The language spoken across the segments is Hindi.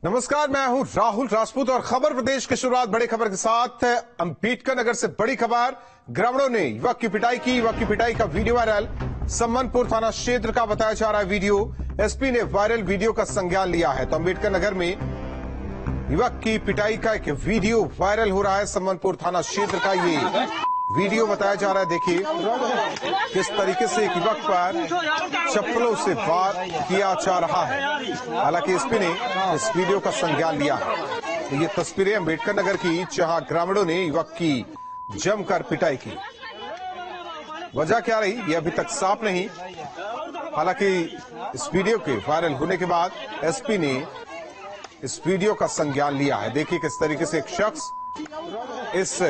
नमस्कार, मैं हूं राहुल राजपूत और खबर प्रदेश की शुरुआत बड़ी खबर के साथ। अंबेडकर नगर से बड़ी खबर। ग्रामीणों ने युवक की पिटाई की। युवक की पिटाई का वीडियो वायरल। सम्मनपुर थाना क्षेत्र का बताया जा रहा है वीडियो। एसपी ने वायरल वीडियो का संज्ञान लिया है। तो अंबेडकर नगर में युवक की पिटाई का एक वीडियो वायरल हो रहा है। सम्मनपुर थाना क्षेत्र का ये वीडियो बताया जा रहा है। देखिए किस तरीके से एक युवक पर चप्पलों से वार किया जा रहा है। हालांकि एसपी ने इस वीडियो का संज्ञान लिया है। ये तस्वीरें अंबेडकर नगर की, जहां ग्रामीणों ने युवक की जमकर पिटाई की। वजह क्या रही ये अभी तक साफ नहीं। हालांकि इस वीडियो के वायरल होने के बाद एसपी ने इस वीडियो का संज्ञान लिया है। देखिए किस तरीके से एक शख्स इस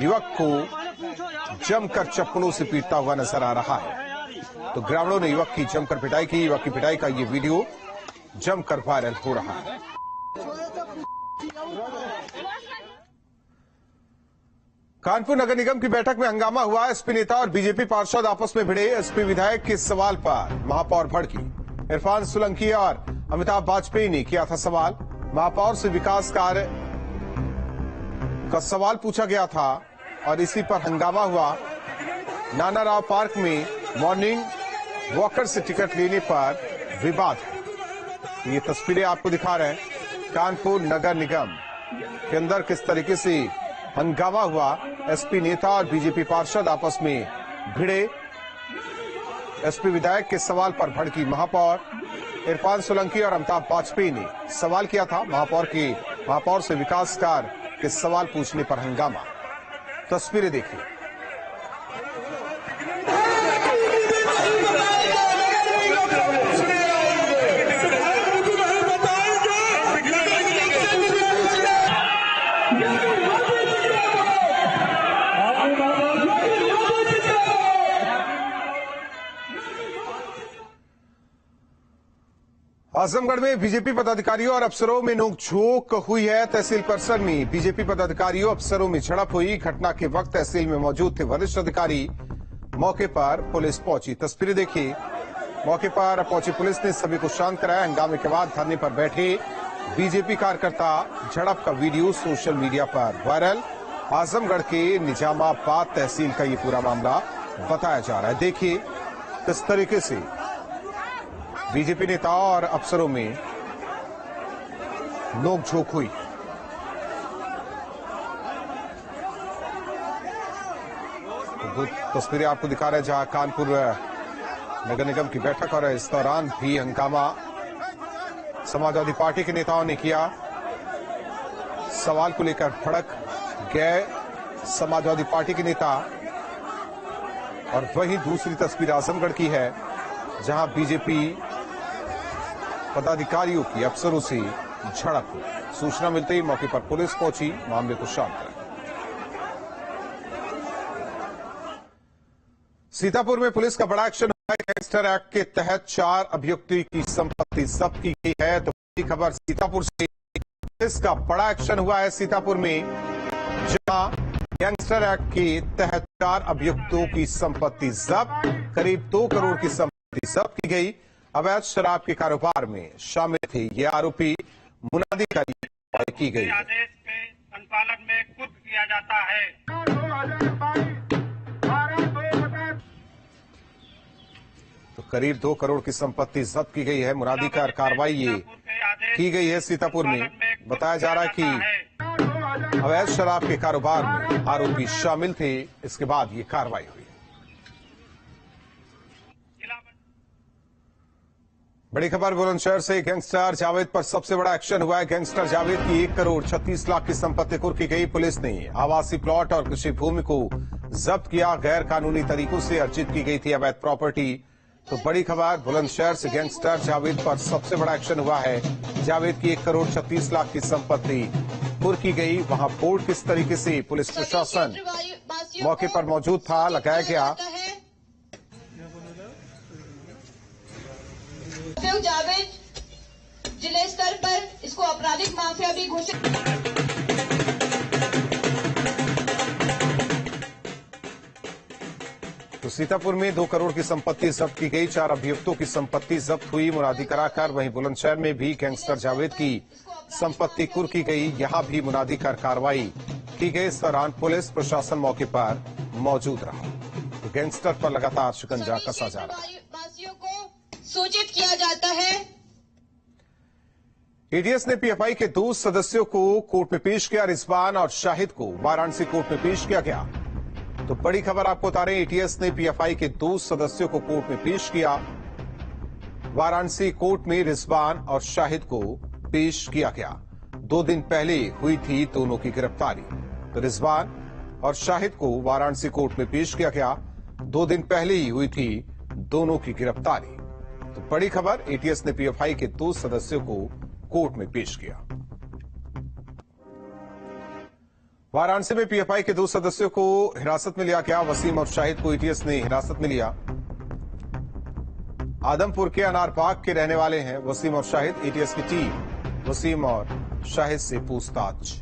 युवक को जमकर चप्पलों से पीटता हुआ नजर आ रहा है। तो ग्रामीणों ने युवक की जमकर पिटाई की। युवक की पिटाई का ये वीडियो जमकर वायरल हो रहा है। कानपुर नगर निगम की बैठक में हंगामा हुआ। एसपी नेता और बीजेपी पार्षद आपस में भिड़े। एसपी विधायक के सवाल पर महापौर भड़की। इरफान सोलंकी और अमिताभ वाजपेयी ने किया था सवाल। महापौर से विकास कार्य का सवाल पूछा गया था और इसी पर हंगामा हुआ। नाना राव पार्क में मॉर्निंग वॉकर से टिकट लेने पर विवाद। ये तस्वीरें आपको दिखा रहे हैं कानपुर नगर निगम के अंदर किस तरीके से हंगामा हुआ। एसपी नेता और बीजेपी पार्षद आपस में भिड़े। एसपी विधायक के सवाल पर भड़की महापौर। इरफान सोलंकी और अमिताभ वाजपेयी ने सवाल किया था। महापौर से विकास कार्य के सवाल पूछने पर हंगामा। तस्वीरें देखिए। आजमगढ़ में बीजेपी पदाधिकारियों और अफसरों में नोकझोंक हुई है। तहसील परिसर में बीजेपी पदाधिकारियों अफसरों में झड़प हुई। घटना के वक्त तहसील में मौजूद थे वरिष्ठ अधिकारी। मौके पर पुलिस पहुंची। तस्वीरें देखिए। मौके पर पहुंची पुलिस ने सभी को शांत कराया। हंगामे के बाद धरने पर बैठे बीजेपी कार्यकर्ता। झड़प का वीडियो सोशल मीडिया पर वायरल। आजमगढ़ के निजामाबाद तहसील का ये पूरा मामला बताया जा रहा है। देखिए किस तरीके से बीजेपी नेताओं और अफसरों में नोकझोंक हुई। तो तस्वीरें आपको दिखा रहे हैं जहां कानपुर नगर निगम की बैठक और इस दौरान भी हंगामा समाजवादी पार्टी के नेताओं ने किया। सवाल को लेकर भड़क गए समाजवादी पार्टी के नेता। और वहीं दूसरी तस्वीर आजमगढ़ की है जहां बीजेपी पदाधिकारियों की अफसरों से झड़प हुई। सूचना मिलते ही मौके पर पुलिस पहुंची, मामले को शांत कराया। सीतापुर में पुलिस का बड़ा एक्शन हुआ है। गैंगस्टर एक्ट के तहत 4 अभियुक्तों की संपत्ति जब्त की गई है। तो बड़ी खबर सीतापुर से। पुलिस का बड़ा एक्शन हुआ है सीतापुर में, जहां गैंगस्टर एक्ट के तहत 4 अभियुक्तों की संपत्ति जब्त। करीब 2 करोड़ की संपत्ति जब्त की गई। अवैध शराब के कारोबार में शामिल थे ये आरोपी। मुनादी की गई। आदेश के संचालन में कुछ किया जाता है। तो करीब 2 करोड़ की संपत्ति जब्त की गई है। मुनादी का कार्रवाई ये की गई है सीतापुर में। बताया जा रहा है कि अवैध शराब के कारोबार में आरोपी शामिल थे। इसके बाद ये कार्रवाई हुई। बड़ी खबर बुलंदशहर से। गैंगस्टर जावेद पर सबसे बड़ा एक्शन हुआ है। गैंगस्टर जावेद की 1 करोड़ 36 लाख की संपत्ति कुर्क की गई। पुलिस ने आवासीय प्लॉट और कृषि भूमि को जब्त किया। गैर कानूनी तरीकों से अर्जित की गई थी अवैध प्रॉपर्टी। तो बड़ी खबर बुलंदशहर से। गैंगस्टर जावेद पर सबसे बड़ा एक्शन हुआ है। जावेद की 1 करोड़ 36 लाख की संपत्ति कुर्क की गई। वहां बोर्ड किस तरीके से पुलिस प्रशासन मौके पर मौजूद था, लगाया गया। जावेद जिले स्तर पर इसको आपराधिक माफिया भी घोषित। तो सीतापुर में 2 करोड़ की संपत्ति जब्त की गई। 4 अभियुक्तों की संपत्ति जब्त हुई। मुनादी कराकर वहीं बुलंदशहर में भी गैंगस्टर जावेद की संपत्ति कुर्क की गई, यहां भी मुनादी कर कार्रवाई की गई। इस दौरान पुलिस प्रशासन मौके पर मौजूद रहा। तो गैंगस्टर पर लगातार शिकंजा कसा जा रहा है। वासियों को सूचित किया जाता है। एटीएस ने पीएफआई के 2 सदस्यों को कोर्ट में पेश किया। रिजवान और शाहिद को वाराणसी कोर्ट में पेश किया गया। तो बड़ी खबर आपको बता रहे हैं, एटीएस ने पीएफआई के 2 सदस्यों को कोर्ट में पेश किया। वाराणसी कोर्ट में रिजवान और शाहिद को पेश किया गया। 2 दिन पहले हुई थी दोनों की गिरफ्तारी। तो रिजवान और शाहिद को वाराणसी कोर्ट में पेश किया गया। 2 दिन पहले ही हुई थी दोनों की गिरफ्तारी। तो बड़ी खबर, एटीएस ने पीएफआई के 2 सदस्यों को कोर्ट में पेश किया। वाराणसी में पीएफआई के 2 सदस्यों को हिरासत में लिया गया। वसीम और शाहिद को एटीएस ने हिरासत में लिया। आदमपुर के अनारबाग के रहने वाले हैं वसीम और शाहिद। एटीएस की टीम वसीम और शाहिद से पूछताछ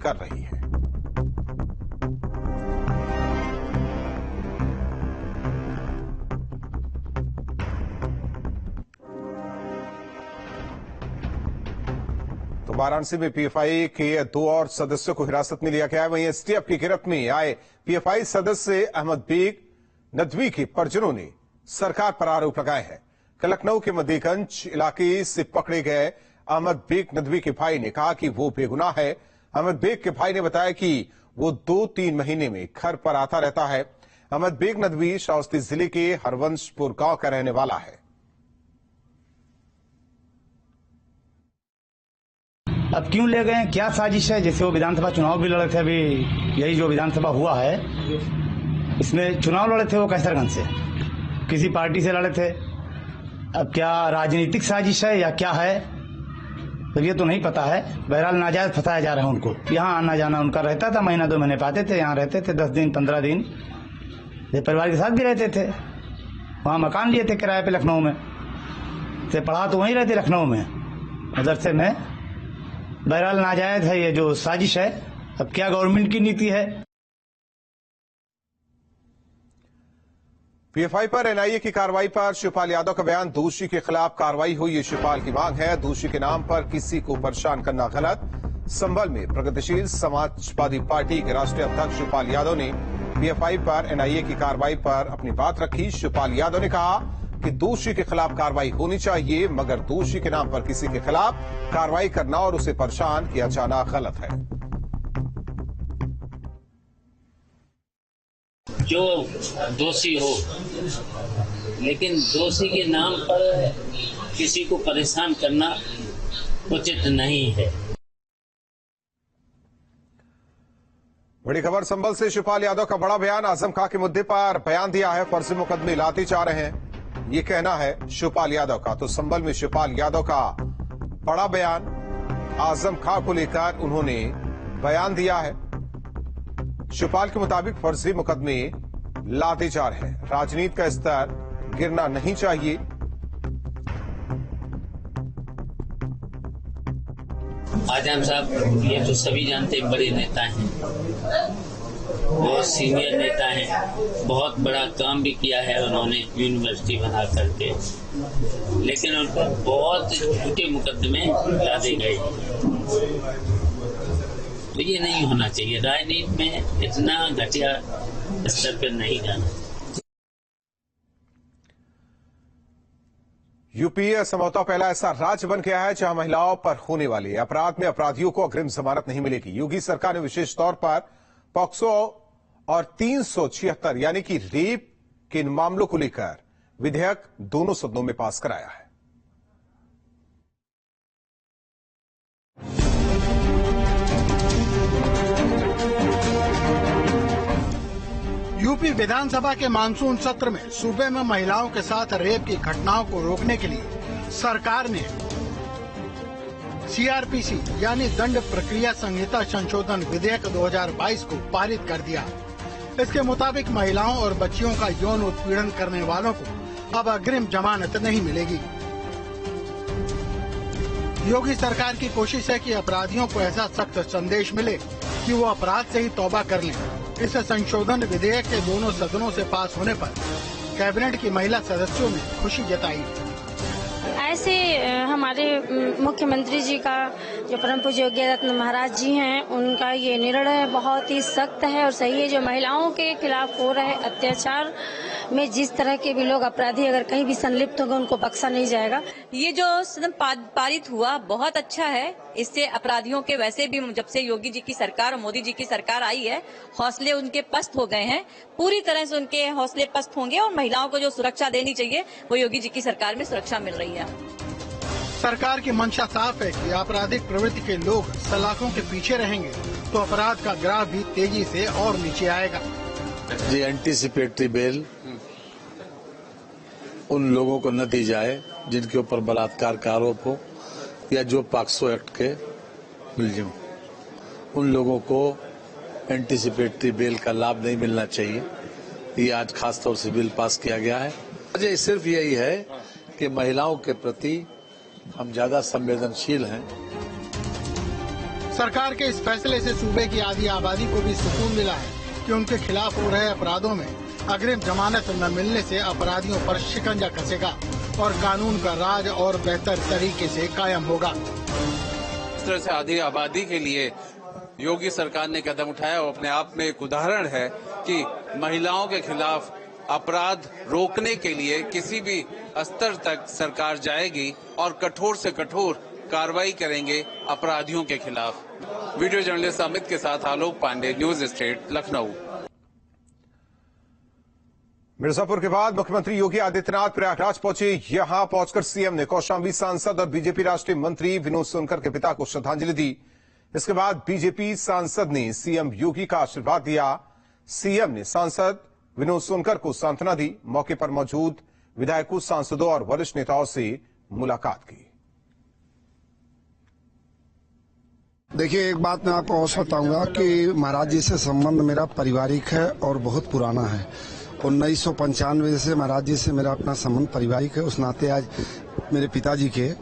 कर रही है। तो वाराणसी में पीएफआई के 2 और सदस्यों को हिरासत में लिया गया है। वहीं एसटीएफ की गिरफ्त में आए पीएफआई सदस्य अहमद बेग नदवी के परिजनों ने सरकार पर आरोप लगाए हैं। लखनऊ के मदीगंज इलाके से पकड़े गए अहमद बेग नदवी के भाई ने कहा कि वो बेगुनाह है। अहमद बेग के भाई ने बताया कि वो 2-3 महीने में घर पर आता रहता है। अहमद बेग नदवी श्रावस्ती जिले के हरवंशपुर गांव का रहने वाला है। अब क्यों ले गए, क्या साजिश है? जैसे वो विधानसभा चुनाव भी लड़े थे, अभी यही जो विधानसभा हुआ है इसमें चुनाव लड़े थे वो कैसरगंज से, किसी पार्टी से लड़े थे। अब क्या राजनीतिक साजिश है या क्या है तो ये तो नहीं पता है। बहरहाल नाजायज फंसाया जा रहा है उनको। यहाँ आना जाना उनका रहता था, महीना 2 महीने पाते थे, यहाँ रहते थे 10 दिन 15 दिन, परिवार के साथ भी रहते थे। वहाँ मकान लिए थे किराए पे लखनऊ में, से पढ़ा तो वहीं रहते लखनऊ में मदरसे में। बहरहाल नाजायज है ये जो साजिश है। अब क्या गवर्नमेंट की नीति है? पीएफआई पर एनआईए की कार्रवाई पर शिवपाल यादव का बयान, दोषी के खिलाफ कार्रवाई हुई, ये शिवपाल की मांग है। दोषी के नाम पर किसी को परेशान करना गलत। संभल में प्रगतिशील समाजवादी पार्टी के राष्ट्रीय अध्यक्ष शिवपाल यादव ने पीएफआई पर एनआईए की कार्रवाई पर अपनी बात रखी। शिवपाल यादव ने कहा कि दोषी के खिलाफ कार्रवाई होनी चाहिए, मगर दोषी के नाम पर किसी के खिलाफ कार्रवाई करना और उसे परेशान किया जाना गलत है। जो दोषी हो, लेकिन दोषी के नाम पर किसी को परेशान करना उचित नहीं है। बड़ी खबर संभल से, शिवपाल यादव का बड़ा बयान। आजम खां के मुद्दे पर बयान दिया है, फर्जी मुकदमे लाते जा रहे हैं, ये कहना है शिवपाल यादव का। तो संभल में शिवपाल यादव का बड़ा बयान, आजम खां को लेकर उन्होंने बयान दिया है। शिवपाल के मुताबिक फर्जी मुकदमे लाते जा रहे हैं, राजनीति का स्तर गिरना नहीं चाहिए। आजम साहब ये तो सभी जानते बड़े नेता हैं, बहुत सीनियर नेता हैं, बहुत बड़ा काम भी किया है उन्होंने यूनिवर्सिटी बना करके, लेकिन उन पर बहुत झूठे मुकदमे लादे गए। तो ये नहीं होना चाहिए, राजनीति में इतना घटिया स्तर पर नहीं जाना। यूपी संभवतः पहला ऐसा राज्य बन गया है जहां महिलाओं पर होने वाले अपराध में अपराधियों को अग्रिम जमानत नहीं मिलेगी। योगी सरकार ने विशेष तौर पर पॉक्सो और 376 यानी कि रेप के इन मामलों को लेकर विधेयक दोनों सदनों में पास कराया है। यूपी विधानसभा के मानसून सत्र में सूबे में महिलाओं के साथ रेप की घटनाओं को रोकने के लिए सरकार ने सीआरपीसी यानी दंड प्रक्रिया संहिता संशोधन विधेयक 2022 को पारित कर दिया। इसके मुताबिक महिलाओं और बच्चियों का यौन उत्पीड़न करने वालों को अब अग्रिम जमानत नहीं मिलेगी। योगी सरकार की कोशिश है कि अपराधियों को ऐसा सख्त संदेश मिले कि वो अपराध से ही तौबा कर लें। इस संशोधन विधेयक के दोनों सदनों से पास होने पर कैबिनेट की महिला सदस्यों ने खुशी जताई। ऐसे हमारे हमारे मुख्यमंत्री जी का जो परम पूज्य योगी आदित्यनाथ महाराज जी हैं, उनका ये निर्णय बहुत ही सख्त है और सही है। जो महिलाओं के खिलाफ हो रहे अत्याचार में जिस तरह के भी लोग अपराधी अगर कहीं भी संलिप्त होंगे, उनको बख्शा नहीं जाएगा। ये जो सदन पारित हुआ बहुत अच्छा है। इससे अपराधियों के वैसे भी जब से योगी जी की सरकार और मोदी जी की सरकार आई है, हौसले उनके पस्त हो गए हैं। पूरी तरह से उनके हौसले पस्त होंगे और महिलाओं को जो सुरक्षा देनी चाहिए वो योगी जी की सरकार में सुरक्षा मिल रही है। सरकार की मंशा साफ है कि आपराधिक प्रवृत्ति के लोग सलाखों के पीछे रहेंगे तो अपराध का ग्राफ भी तेजी से और नीचे आएगा। ये एंटीसिपेटरी बेल उन लोगों को न दी जाए जिनके ऊपर बलात्कार का आरोप हो या जो पॉक्सो एक्ट के मुलजिम, उन लोगों को एंटीसिपेटरी बेल का लाभ नहीं मिलना चाहिए। ये आज खास तौर से बिल पास किया गया है। वजह सिर्फ यही है कि महिलाओं के प्रति हम ज्यादा संवेदनशील हैं। सरकार के इस फैसले से सूबे की आधी आबादी को भी सुकून मिला है कि उनके खिलाफ हो रहे अपराधों में अग्रिम जमानत न मिलने से अपराधियों पर शिकंजा कसेगा और कानून का राज और बेहतर तरीके से कायम होगा। इस तरह से आधी आबादी के लिए योगी सरकार ने कदम उठाया और अपने आप में एक उदाहरण है कि महिलाओं के खिलाफ अपराध रोकने के लिए किसी भी स्तर तक सरकार जाएगी और कठोर से कठोर कार्रवाई करेंगे अपराधियों के खिलाफ। वीडियो जर्नलिस्ट अमित के साथ आलोक पांडे, न्यूज स्टेट, लखनऊ। मिर्जापुर के बाद मुख्यमंत्री योगी आदित्यनाथ प्रयागराज पहुंचे। यहां पहुंचकर सीएम ने कौशाम्बी सांसद और बीजेपी राष्ट्रीय मंत्री विनोद सोनकर के पिता को श्रद्धांजलि दी। इसके बाद बीजेपी सांसद ने सीएम योगी का आशीर्वाद दिया। सीएम ने सांसद विनोद सोनकर को सांत्वना दी। मौके पर मौजूद विधायकों, सांसदों और वरिष्ठ नेताओं से मुलाकात की। देखिए, एक बात मैं आपको और बताऊंगा कि महाराज जी से संबंध मेरा पारिवारिक है और बहुत पुराना है। 1995 से महाराज जी से मेरा अपना संबंध पारिवारिक है। उस नाते आज मेरे पिताजी के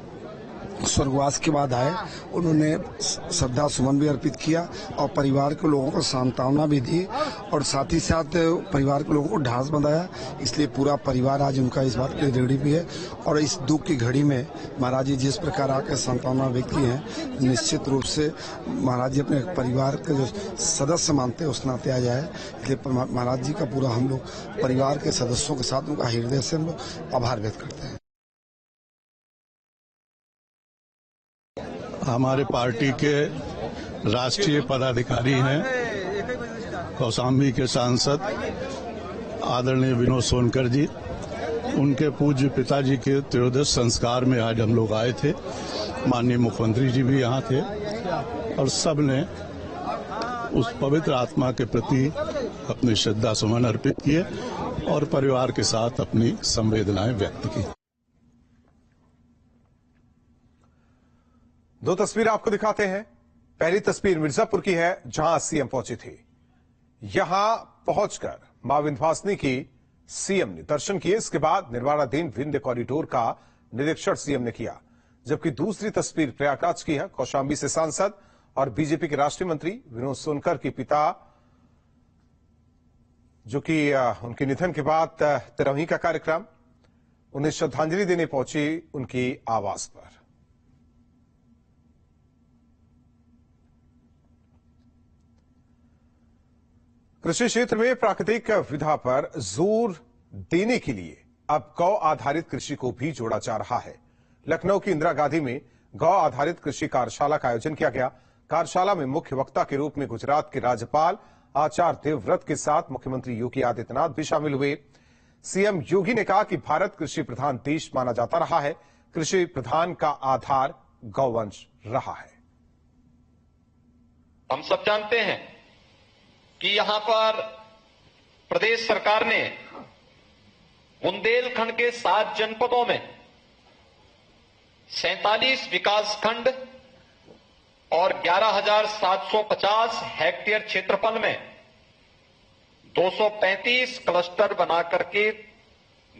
स्वर्गवास के बाद आए, उन्होंने श्रद्धा सुमन भी अर्पित किया और परिवार के लोगों को सांत्वना भी दी और साथ ही साथ परिवार के लोगों को ढांस बंधाया। इसलिए पूरा परिवार आज उनका इस बात के लिए रेडी भी है और इस दुख की घड़ी में महाराज जी जिस प्रकार आकर सांत्वना व्यक्त की है, निश्चित रूप से महाराज जी अपने परिवार के जो सदस्य मानते हैं उस नाते आ जाए। इसलिए महाराज जी का पूरा हम लोग परिवार के सदस्यों के साथ उनका हृदय से हम लोग आभार व्यक्त करते हैं। हमारे पार्टी के राष्ट्रीय पदाधिकारी हैं, कौशाम्बी के सांसद आदरणीय विनोद सोनकर जी, उनके पूज्य पिताजी के त्रयोदश संस्कार में आज हम लोग आए थे। माननीय मुख्यमंत्री जी भी यहाँ थे और सब ने उस पवित्र आत्मा के प्रति अपनी श्रद्धा सुमन अर्पित किए और परिवार के साथ अपनी संवेदनाएं व्यक्त की। दो तस्वीर आपको दिखाते हैं। पहली तस्वीर मिर्जापुर की है, जहां सीएम पहुंचे थे। यहां पहुंचकर मां विंध्यवासिनी की सीएम ने दर्शन किए। इसके बाद निर्माणाधीन विंध्य कॉरिडोर का निरीक्षण सीएम ने किया। जबकि दूसरी तस्वीर प्रयागराज की है। कौशाम्बी से सांसद और बीजेपी के राष्ट्रीय मंत्री विनोद सोनकर के पिता, जो कि उनके निधन के बाद 13वीं का कार्यक्रम, उन्हें श्रद्धांजलि देने पहुंचे उनके आवास पर। कृषि क्षेत्र में प्राकृतिक विधा पर जोर देने के लिए अब गौ आधारित कृषि को भी जोड़ा जा रहा है। लखनऊ की इंदिरा गांधी में गौ आधारित कृषि कार्यशाला का आयोजन किया गया। कार्यशाला में मुख्य वक्ता के रूप में गुजरात के राज्यपाल आचार्य देवव्रत के साथ मुख्यमंत्री योगी आदित्यनाथ भी शामिल हुए। सीएम योगी ने कहा कि भारत कृषि प्रधान देश माना जाता रहा है। कृषि प्रधान का आधार गौवंश रहा है। हम सब जानते हैं कि यहां पर प्रदेश सरकार ने बुंदेलखंड के 7 जनपदों में 47 विकासखंड और 11,750 हेक्टेयर क्षेत्रफल में 235 क्लस्टर बनाकर के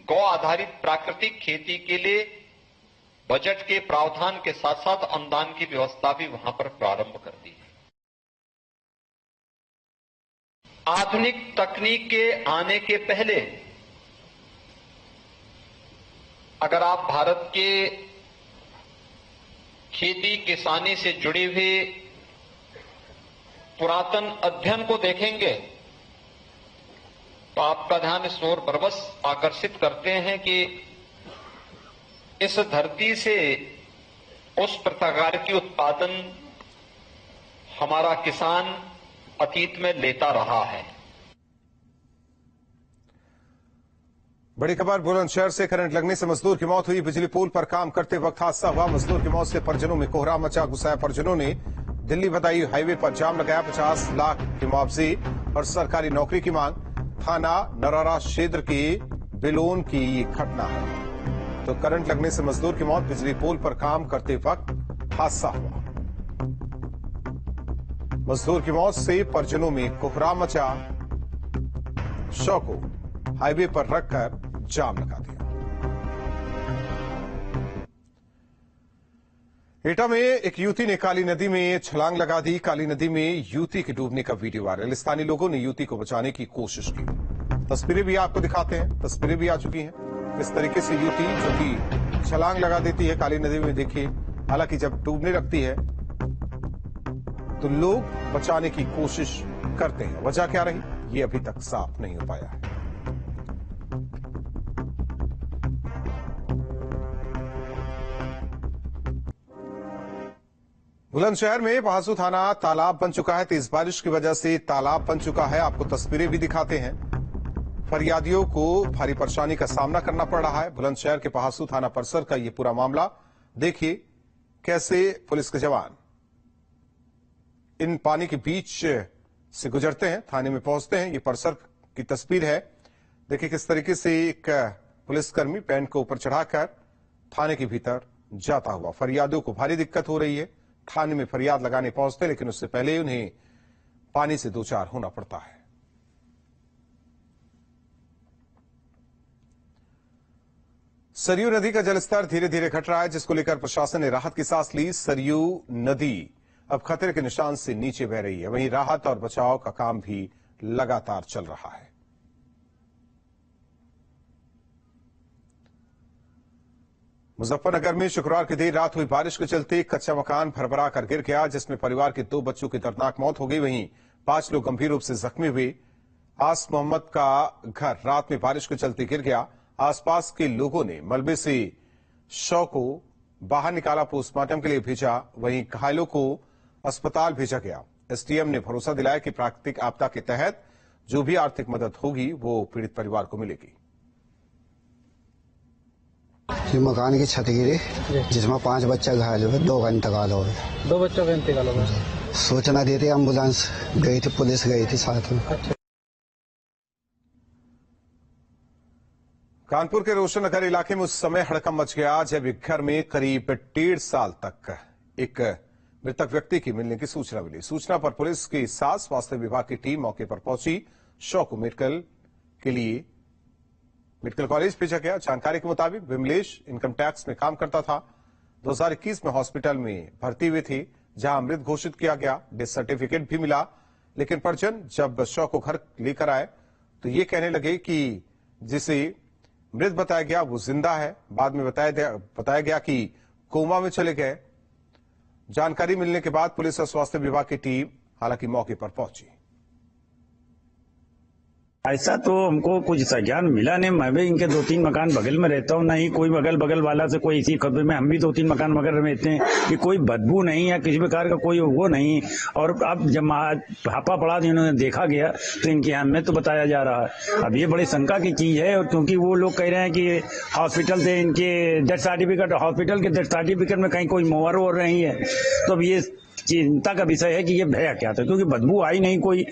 गौ आधारित प्राकृतिक खेती के लिए बजट के प्रावधान के साथ साथ अनुदान की व्यवस्था भी वहां पर प्रारंभ कर दी है। आधुनिक तकनीक के आने के पहले अगर आप भारत के खेती किसानी से जुड़े हुए पुरातन अध्ययन को देखेंगे तो आपका ध्यान इस ओर बरबस आकर्षित करते हैं कि इस धरती से उस प्रकार की उत्पादन हमारा किसान अतीत में लेता रहा है। बड़ी खबर बुलंदशहर से करंट लगने से मजदूर की मौत हुई। बिजली पोल पर काम करते वक्त हादसा हुआ। मजदूर की मौत से परिजनों में कोहराम मचा। गुस्साए परिजनों ने दिल्ली बदायूं हाईवे पर जाम लगाया। 50 लाख के मुआवजे और सरकारी नौकरी की मांग। थाना नरारा क्षेत्र के बिलोन की ये घटना है। तो करंट लगने से मजदूर की मौत, बिजली पोल पर काम करते वक्त हादसा हुआ। मजदूर की मौत से परिजनों में कोहराम मचा। शव को हाईवे पर रखकर जाम लगा दिया। एटा में एक युवती ने काली नदी में छलांग लगा दी। काली नदी में युवती के डूबने का वीडियो वायरल। स्थानीय लोगों ने युवती को बचाने की कोशिश की। तस्वीरें भी आपको दिखाते हैं। तस्वीरें भी आ चुकी हैं। इस तरीके से युवती जो कि छलांग लगा देती है काली नदी में, देखिए। हालांकि जब डूबने लगती है तो लोग बचाने की कोशिश करते हैं। वजह क्या रही, ये अभी तक साफ नहीं हो पाया है। बुलंदशहर में पहासू थाना तालाब बन चुका है। तेज बारिश की वजह से तालाब बन चुका है। आपको तस्वीरें भी दिखाते हैं। फरियादियों को भारी परेशानी का सामना करना पड़ रहा है। बुलंदशहर के पहासू थाना परिसर का ये पूरा मामला देखिए, कैसे पुलिस के जवान इन पानी के बीच से गुजरते हैं, थाने में पहुंचते हैं। ये परिसर की तस्वीर है। देखिए किस तरीके से एक पुलिसकर्मी पैंट को ऊपर चढ़ाकर थाने के भीतर जाता हुआ। फरियादियों को भारी दिक्कत हो रही है। थाने में फरियाद लगाने पहुंचते, लेकिन उससे पहले ही उन्हें पानी से दो चार होना पड़ता है। सरयू नदी का जलस्तर धीरे धीरे घट रहा है, जिसको लेकर प्रशासन ने राहत की सांस ली। सरयू नदी अब खतरे के निशान से नीचे बह रही है। वहीं राहत और बचाव का काम भी लगातार चल रहा है। मुजफ्फरनगर में शुक्रवार की देर रात हुई बारिश के चलते एक कच्चा मकान भरभरा कर गिर गया, जिसमें परिवार के 2 बच्चों की दर्दनाक मौत हो गई। वहीं 5 लोग गंभीर रूप से जख्मी हुए। आस मोहम्मद का घर रात में बारिश के चलते गिर गया। आसपास के लोगों ने मलबे से शव को बाहर निकाला, पोस्टमार्टम के लिए भेजा। वहीं घायलों को अस्पताल भेजा गया। एसडीएम ने भरोसा दिलाया कि प्राकृतिक आपदा के तहत जो भी आर्थिक मदद होगी वो पीड़ित परिवार को मिलेगी। ये मकान की छत गिरी, जिसमें 5 बच्चा घायल हुए, 2 का इंतकाल हो गया। 2 बच्चों का इंतकाल हो गया। सूचना दी थी, एम्बुलेंस गई थी, पुलिस गई थी साथ में। कानपुर के रोशननगर इलाके में उस समय हड़कंप मच गया जब एक घर में करीब 1.5 साल तक एक मृतक व्यक्ति की मिलने की सूचना मिली। सूचना पर पुलिस के साथ स्वास्थ्य विभाग की टीम मौके पर पहुंची। शव को मेडिकल के लिए मेडिकल कॉलेज भेजा गया। जानकारी के मुताबिक विमलेश इनकम टैक्स में काम करता था। 2021 में हॉस्पिटल में भर्ती हुए थे, जहां मृत घोषित किया गया। डेथ सर्टिफिकेट भी मिला, लेकिन परिजन जब शव को घर लेकर आए तो ये कहने लगे कि जिसे मृत बताया गया वो जिंदा है। बाद में बताया गया कि कोमा में चले गए। जानकारी मिलने के बाद पुलिस और स्वास्थ्य विभाग की टीम हालांकि मौके पर पहुंची। ऐसा तो हमको कुछ ज्ञान मिला नहीं। मैं भी इनके 2-3 मकान बगल में रहता हूँ, नहीं कोई बगल वाला से कोई इसी खबर में। हम भी 2-3 मकान बगल में रहते हैं कि कोई बदबू नहीं है, किसी प्रकार का कोई वो नहीं। और अब जब भापा पड़ा इन्होंने देखा गया तो इनके यहाँ में तो बताया जा रहा है। अब ये बड़ी शंका की चीज है, और क्योंकि वो लोग कह रहे हैं कि हॉस्पिटल से इनके डेथ सर्टिफिकेट, हॉस्पिटल के डेथ सर्टिफिकेट में कहीं कोई मोहर हो रही है। तो अब ये चिंता का विषय है कि ये भया क्या था, क्योंकि बदबू आई नहीं कोई।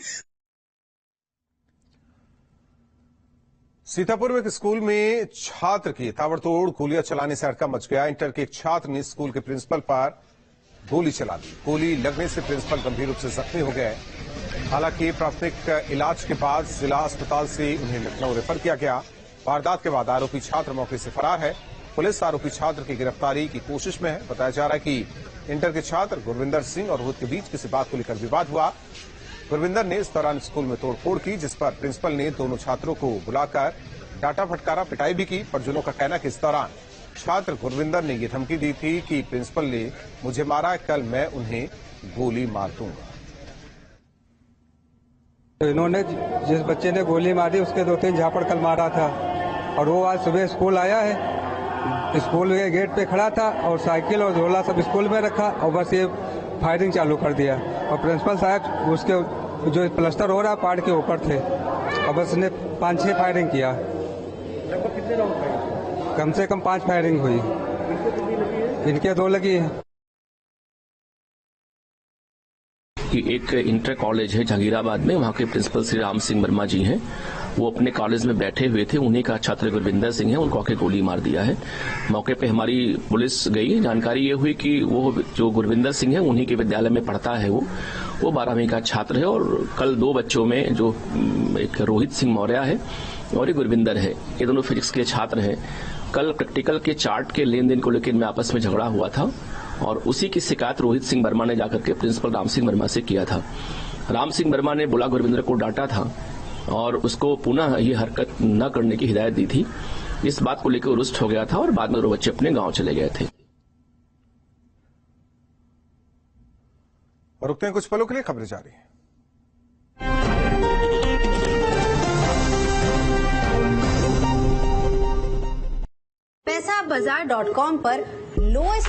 सीतापुर में एक स्कूल में छात्र की ताबड़तोड़ गोलियां चलाने से हड़कंप मच गया। इंटर के एक छात्र ने स्कूल के प्रिंसिपल पर गोली चला दी। गोली लगने से प्रिंसिपल गंभीर रूप से जख्मी हो गए। हालांकि प्राथमिक इलाज के बाद जिला अस्पताल से उन्हें लखनऊ रेफर किया गया। वारदात के बाद आरोपी छात्र मौके से फरार है। पुलिस आरोपी छात्र की गिरफ्तारी की कोशिश में है। बताया जा रहा है कि इंटर के छात्र गुरविंदर सिंह और रोहित के बीच किसी बात को लेकर विवाद हुआ। गुरविंदर ने इस दौरान स्कूल में तोड़फोड़ की, जिस पर प्रिंसिपल ने दोनों छात्रों को बुलाकर डांटा फटकारा, पिटाई भी की। परिजनों का कहना है कि इस दौरान छात्र गुरविंदर ने ये धमकी दी थी कि प्रिंसिपल ने मुझे मारा, कल मैं उन्हें गोली मार दूंगा। तो इन्होंने जिस बच्चे ने गोली मारी उसके 2-3 झापड़ कल मारा था और वो आज सुबह स्कूल आया है, स्कूल के गेट पे खड़ा था और साइकिल और झोला सब स्कूल में रखा और बस ये फायरिंग चालू कर दिया। और प्रिंसिपल साहब उसके जो प्लास्टर हो रहा पार्ट के ऊपर थे और बस ने 5-6 फायरिंग किया। कम से कम 5 फायरिंग हुई, इनके 2 लगी है। एक इंटर कॉलेज है जहांगीराबाद में, वहां के प्रिंसिपल श्री राम सिंह वर्मा जी हैं। वो अपने कॉलेज में बैठे हुए थे, उन्हीं का छात्र गुरविंदर सिंह है, उनको आके गोली मार दिया है। मौके पे हमारी पुलिस गई, जानकारी ये हुई कि वो जो गुरविंदर सिंह है उन्हीं के विद्यालय में पढ़ता है। वो 12वीं का छात्र है और कल 2 बच्चों में जो एक रोहित सिंह मौर्य है और एक गुरविंदर है, ये दोनों फिजिक्स के छात्र हैं। कल प्रैक्टिकल के चार्ट के लेन देन को लेकर इनमें आपस में झगड़ा हुआ था और उसी की शिकायत रोहित सिंह वर्मा ने जाकर के प्रिंसिपल राम सिंह वर्मा से किया था। राम सिंह वर्मा ने बोला गुरविंदर को डांटा था और उसको पुनः ये हरकत न करने की हिदायत दी थी। इस बात को लेकर रुष्ट हो गया था और बाद में 2 बच्चे अपने गांव चले गए थे। और रुकते हैं कुछ पलों के लिए, खबरें जारी हैं। पैसाबाजार.com पर लोएस्ट